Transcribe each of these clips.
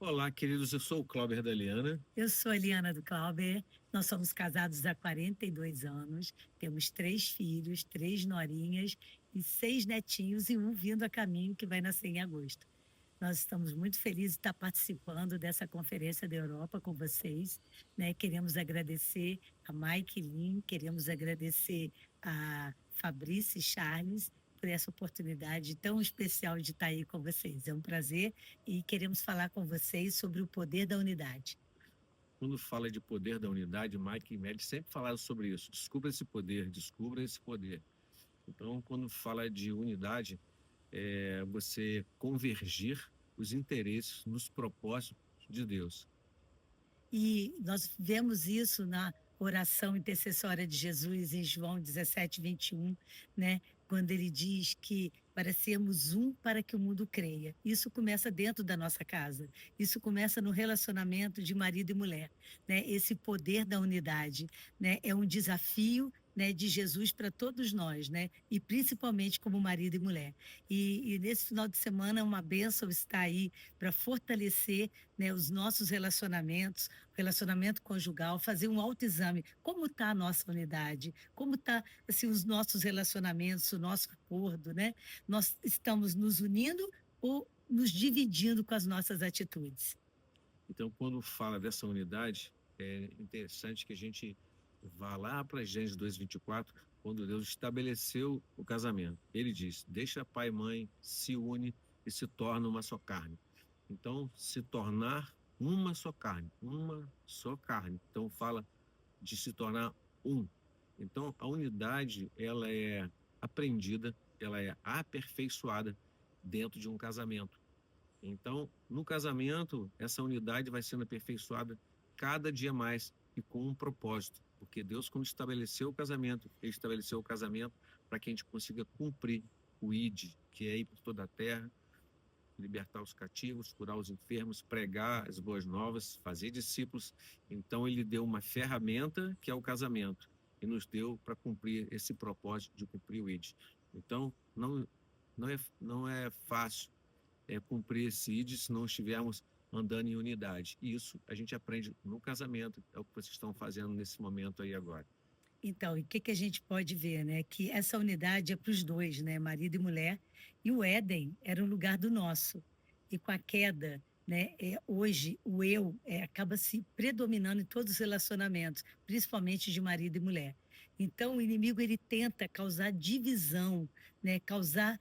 Olá, queridos, eu sou o Cláudio da Liana. Eu sou a Eliana do Clauber, nós somos casados há 42 anos, temos 3 filhos, 3 norinhas e 6 netinhos e um vindo a caminho que vai nascer em agosto. Nós estamos muito felizes de estar participando dessa Conferência da Europa com vocês, né? Queremos agradecer a Mike Lin, queremos agradecer a Fabrício e Charles por essa oportunidade tão especial de estar aí com vocês. É um prazer e queremos falar com vocês sobre o poder da unidade. Quando fala de poder da unidade, Mike e Mel sempre falaram sobre isso. Descubra esse poder, descubra esse poder. Então, quando fala de unidade, é você convergir os interesses nos propósitos de Deus. E nós vemos isso na oração intercessória de Jesus em João 17, 21, né? Quando ele diz que para sermos um para que o mundo creia. Isso começa dentro da nossa casa. Isso começa no relacionamento de marido e mulher, né? Esse poder da unidade, né? É um desafio, né, de Jesus para todos nós, né? E principalmente como marido e mulher. E nesse final de semana é uma bênção estar aí para fortalecer, né, os nossos relacionamentos, relacionamento conjugal, fazer um autoexame. Como está a nossa unidade? Como está assim, os nossos relacionamentos, o nosso acordo, né? Nós estamos nos unindo ou nos dividindo com as nossas atitudes? Então, quando fala dessa unidade, é interessante que a gente vá lá para Gênesis 2:24, quando Deus estabeleceu o casamento. Ele diz: deixa pai e mãe, se une e se torna uma só carne. Então, se tornar uma só carne, uma só carne. Então, fala de se tornar um. Então, a unidade, ela é aprendida, ela é aperfeiçoada dentro de um casamento. Então, no casamento, essa unidade vai sendo aperfeiçoada cada dia mais e com um propósito, porque Deus, quando estabeleceu o casamento, ele estabeleceu o casamento para que a gente consiga cumprir o ID, que é ir por toda a terra, libertar os cativos, curar os enfermos, pregar as boas novas, fazer discípulos. Então, ele deu uma ferramenta, que é o casamento, e nos deu para cumprir esse propósito de cumprir o ID. Então, não é fácil cumprir esse ID se não estivermos andando em unidade. E isso a gente aprende no casamento, é o que vocês estão fazendo nesse momento aí agora. Então, e o que que a gente pode ver, né? Que essa unidade é para os dois, né? Marido e mulher. E o Éden era o lugar do nosso. E com a queda, né? Hoje o eu acaba se predominando em todos os relacionamentos, principalmente de marido e mulher. Então, o inimigo ele tenta causar divisão, né? Causar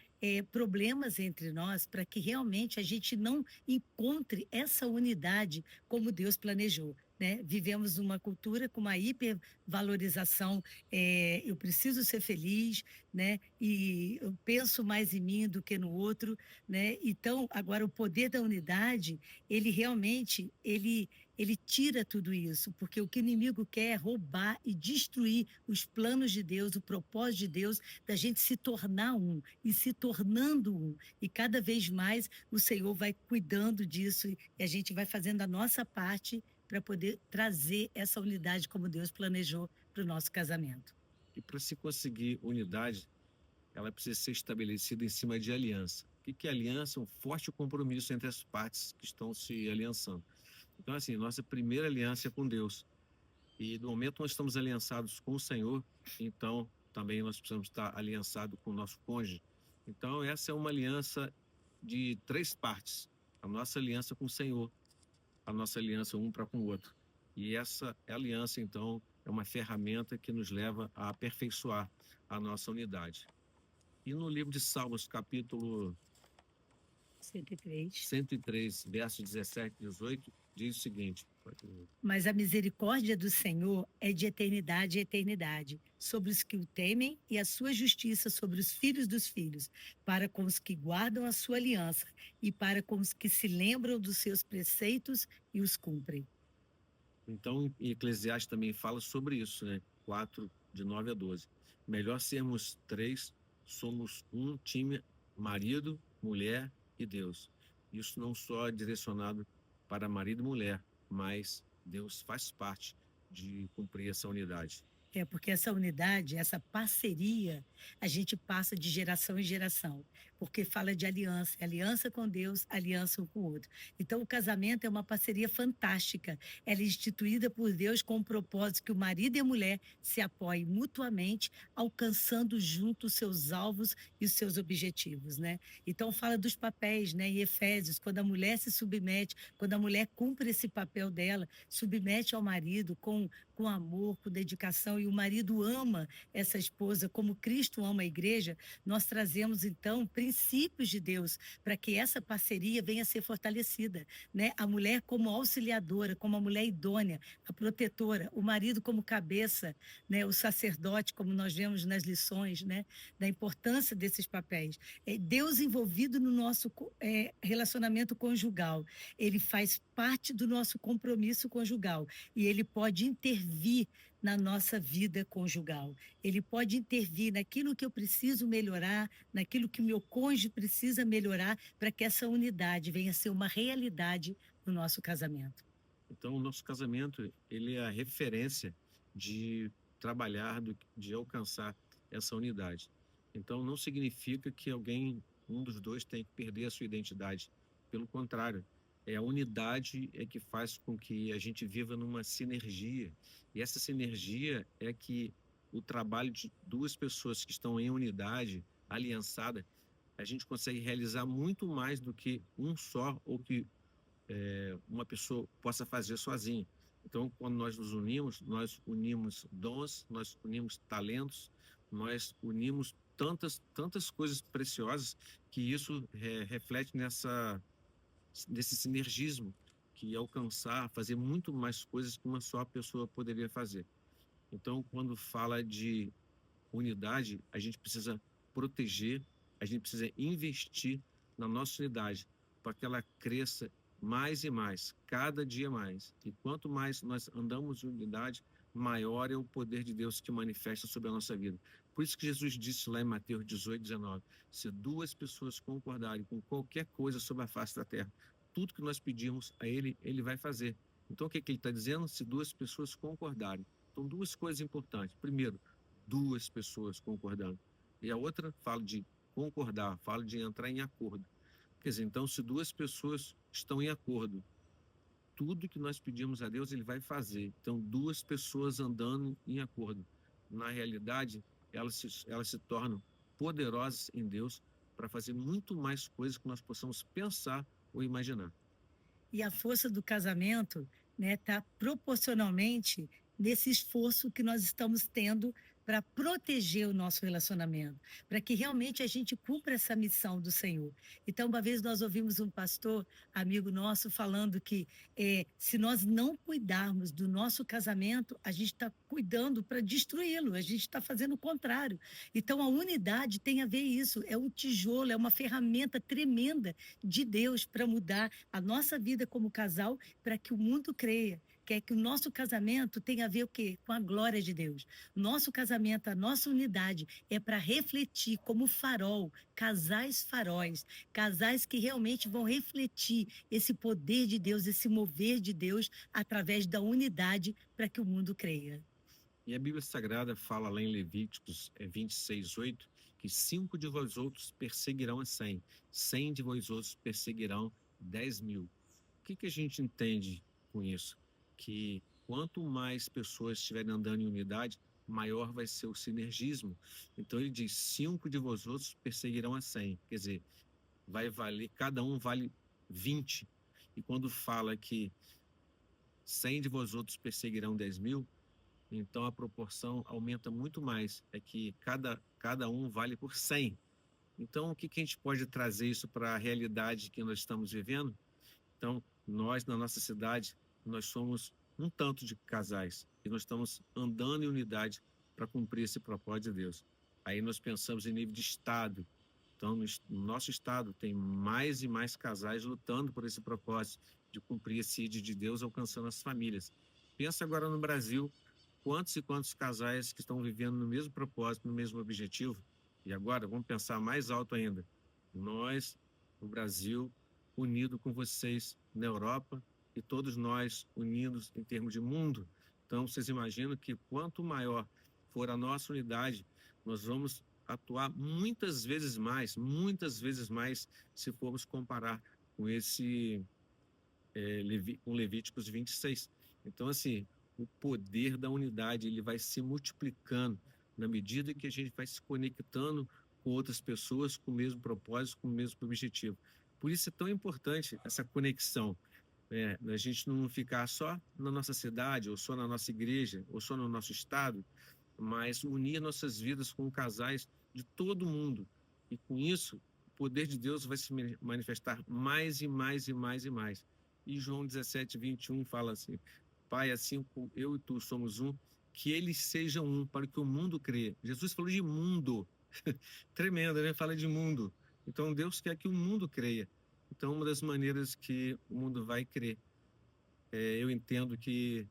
problemas entre nós para que realmente a gente não encontre essa unidade como Deus planejou. Né? Vivemos uma cultura com uma hipervalorização, eu preciso ser feliz, né? E eu penso mais em mim do que no outro, né? Então, agora o poder da unidade, ele realmente, ele tira tudo isso, porque o que o inimigo quer é roubar e destruir os planos de Deus, o propósito de Deus, da gente se tornar um e se tornando um. E cada vez mais o Senhor vai cuidando disso e a gente vai fazendo a nossa parte para poder trazer essa unidade como Deus planejou para o nosso casamento. E para se conseguir unidade, ela precisa ser estabelecida em cima de aliança. O que é aliança? Um forte compromisso entre as partes que estão se aliançando. Então, assim, nossa primeira aliança é com Deus. E no momento que nós estamos aliançados com o Senhor, então também nós precisamos estar aliançados com o nosso cônjuge. Então, essa é uma aliança de 3 partes. A nossa aliança com o Senhor, a nossa aliança um para com o outro. E essa aliança, então, é uma ferramenta que nos leva a aperfeiçoar a nossa unidade. E no livro de Salmos, capítulo 103. 103, versos 17 e 18, diz o seguinte: Mas a misericórdia do Senhor é de eternidade a eternidade, sobre os que o temem, e a sua justiça sobre os filhos dos filhos, para com os que guardam a sua aliança e para com os que se lembram dos seus preceitos e os cumprem. Então, Eclesiastes também fala sobre isso, né? 4, de 9 a 12. Melhor sermos 3, somos um time, marido, mulher e Deus. Isso não só é direcionado para marido e mulher, mas Deus faz parte de cumprir essa unidade. É porque essa unidade, essa parceria, a gente passa de geração em geração, porque fala de aliança, aliança com Deus, aliança um com o outro. Então, o casamento é uma parceria fantástica. Ela é instituída por Deus com o propósito que o marido e a mulher se apoiem mutuamente, alcançando juntos os seus alvos e os seus objetivos, né? Então, fala dos papéis, né? Em Efésios, quando a mulher se submete, quando a mulher cumpre esse papel dela, submete ao marido com amor, com dedicação, e o marido ama essa esposa como Cristo ama a igreja, nós trazemos então princípios de Deus para que essa parceria venha a ser fortalecida, né? A mulher como auxiliadora, como a mulher idônea, a protetora, o marido como cabeça, né? O sacerdote, como nós vemos nas lições, né? Da importância desses papéis. Deus envolvido no nosso relacionamento conjugal, ele faz parte do nosso compromisso conjugal e ele pode intervir na nossa vida conjugal. Ele pode intervir naquilo que eu preciso melhorar, naquilo que o meu cônjuge precisa melhorar, para que essa unidade venha a ser uma realidade no nosso casamento. Então, o nosso casamento, ele é a referência de trabalhar, de alcançar essa unidade. Então, não significa que um dos dois, tem que perder a sua identidade. Pelo contrário, é a unidade é que faz com que a gente viva numa sinergia. E essa sinergia é que o trabalho de duas pessoas que estão em unidade, aliançada, a gente consegue realizar muito mais do que um só ou que uma pessoa possa fazer sozinha. Então, quando nós unimos dons, nós unimos talentos, nós unimos tantas coisas preciosas que isso reflete nesse sinergismo, que alcançar, fazer muito mais coisas que uma só pessoa poderia fazer. Então, quando fala de unidade, a gente precisa proteger, a gente precisa investir na nossa unidade para que ela cresça mais e mais, cada dia mais. E quanto mais nós andamos em unidade, maior é o poder de Deus que manifesta sobre a nossa vida. Por isso que Jesus disse lá em Mateus 18, 19, se duas pessoas concordarem com qualquer coisa sobre a face da terra, tudo que nós pedimos a Ele, Ele vai fazer. Então, o que ele está dizendo? Se duas pessoas concordarem. Então, duas coisas importantes. Primeiro, duas pessoas concordando. E a outra fala de concordar, fala de entrar em acordo. Quer dizer, então, se duas pessoas estão em acordo, tudo que nós pedimos a Deus, Ele vai fazer. Então, duas pessoas andando em acordo. Na realidade, elas se tornam poderosas em Deus para fazer muito mais coisas que nós possamos pensar ou imaginar. E a força do casamento, né, está proporcionalmente nesse esforço que nós estamos tendo para proteger o nosso relacionamento, para que realmente a gente cumpra essa missão do Senhor. Então, uma vez nós ouvimos um pastor, amigo nosso, falando que se nós não cuidarmos do nosso casamento, a gente está cuidando para destruí-lo, a gente está fazendo o contrário. Então, a unidade tem a ver isso, é um tijolo, é uma ferramenta tremenda de Deus para mudar a nossa vida como casal, para que o mundo creia. Quer que o nosso casamento tenha a ver o quê? Com a glória de Deus. Nosso casamento, a nossa unidade é para refletir como farol, casais faróis, casais que realmente vão refletir esse poder de Deus, esse mover de Deus através da unidade para que o mundo creia. E a Bíblia Sagrada fala lá em Levíticos 26, 8, que 5 de vós outros perseguirão a 100, 100 de vós outros perseguirão 10.000. O que a gente entende com isso? Que quanto mais pessoas estiverem andando em unidade, maior vai ser o sinergismo. Então ele diz, 5 de vós outros perseguirão a 100. Quer dizer, vai valer, cada um vale 20. E quando fala que 100 de vós outros perseguirão 10.000, então a proporção aumenta muito mais, é que cada um vale por 100. Então, o que a gente pode trazer isso para a realidade que nós estamos vivendo? Então, nós, na nossa cidade, nós somos um tanto de casais e nós estamos andando em unidade para cumprir esse propósito de Deus. Aí nós pensamos em nível de estado. Então, no nosso estado, tem mais e mais casais lutando por esse propósito de cumprir esse ídolo de Deus, alcançando as famílias. Pensa agora no Brasil, quantos e quantos casais que estão vivendo no mesmo propósito, no mesmo objetivo. E agora, vamos pensar mais alto ainda. Nós, no Brasil, unido com vocês na Europa e todos nós unidos em termos de mundo. Então, vocês imaginam que quanto maior for a nossa unidade, nós vamos atuar muitas vezes mais, se formos comparar com com Levíticos 26. Então, assim, o poder da unidade, ele vai se multiplicando na medida que a gente vai se conectando com outras pessoas com o mesmo propósito, com o mesmo objetivo. Por isso é tão importante essa conexão, né? A gente não ficar só na nossa cidade, ou só na nossa igreja, ou só no nosso estado, mas unir nossas vidas com casais de todo mundo. E com isso, o poder de Deus vai se manifestar mais e mais e mais e mais. E João 17:21 fala assim: Pai, assim como eu e tu somos um, que eles sejam um, para que o mundo creia. Jesus falou de mundo. Tremendo, né? Fala de mundo. Então Deus quer que o mundo creia. Então, uma das maneiras que o mundo vai crer, eu entendo que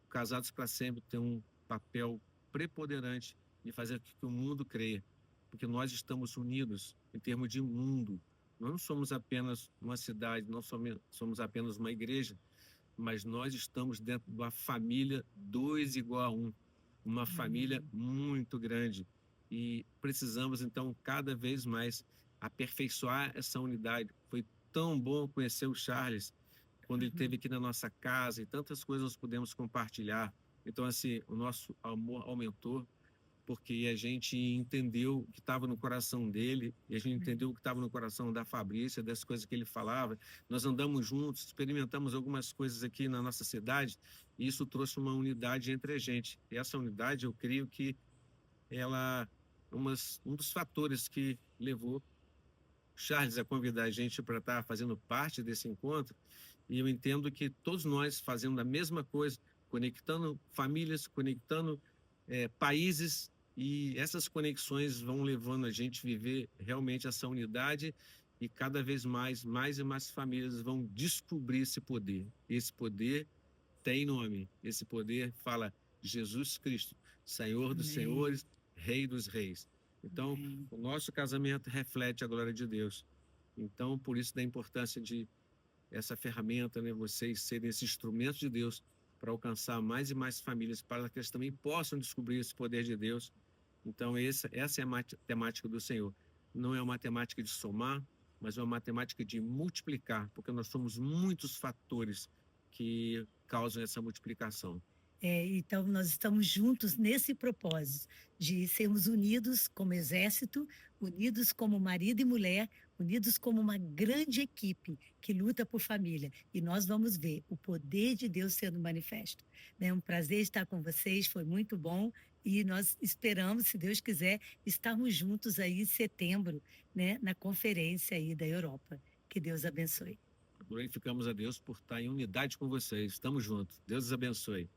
Casados para Sempre tem um papel preponderante de fazer com que o mundo creia, porque nós estamos unidos em termos de mundo. Nós não somos apenas uma cidade, não somos apenas uma igreja, mas nós estamos dentro de uma família 2 igual a 1, uma família muito grande. E precisamos, então, cada vez mais aperfeiçoar essa unidade. Foi tão bom conhecer o Charles, quando ele esteve aqui na nossa casa, e tantas coisas nós pudemos compartilhar. Então, assim, o nosso amor aumentou, porque a gente entendeu o que estava no coração dele, e a gente entendeu o que estava no coração da Fabrícia, das coisas que ele falava. Nós andamos juntos, experimentamos algumas coisas aqui na nossa cidade, e isso trouxe uma unidade entre a gente. E essa unidade, eu creio que ela é um dos fatores que levou Charles a convidar a gente para estar fazendo parte desse encontro. E eu entendo que todos nós fazendo a mesma coisa, conectando famílias, conectando países, e essas conexões vão levando a gente a viver realmente essa unidade, e cada vez mais e mais famílias vão descobrir esse poder. Esse poder tem nome, esse poder fala Jesus Cristo, Senhor dos Amém. Senhores, Rei dos Reis. Então, Amém. o nosso casamento reflete a glória de Deus. Então, por isso da importância de essa ferramenta, né, vocês serem esse instrumento de Deus para alcançar mais e mais famílias, para que elas também possam descobrir esse poder de Deus. Então, essa é a matemática do Senhor. Não é uma matemática de somar, mas é uma matemática de multiplicar, porque nós somos muitos fatores que causam essa multiplicação. Então, nós estamos juntos nesse propósito de sermos unidos como exército, unidos como marido e mulher, unidos como uma grande equipe que luta por família. E nós vamos ver o poder de Deus sendo manifesto. É um prazer estar com vocês, foi muito bom. E nós esperamos, se Deus quiser, estarmos juntos aí em setembro, né, na conferência aí da Europa. Que Deus abençoe. Glorificamos a Deus por estar em unidade com vocês. Estamos juntos. Deus os abençoe.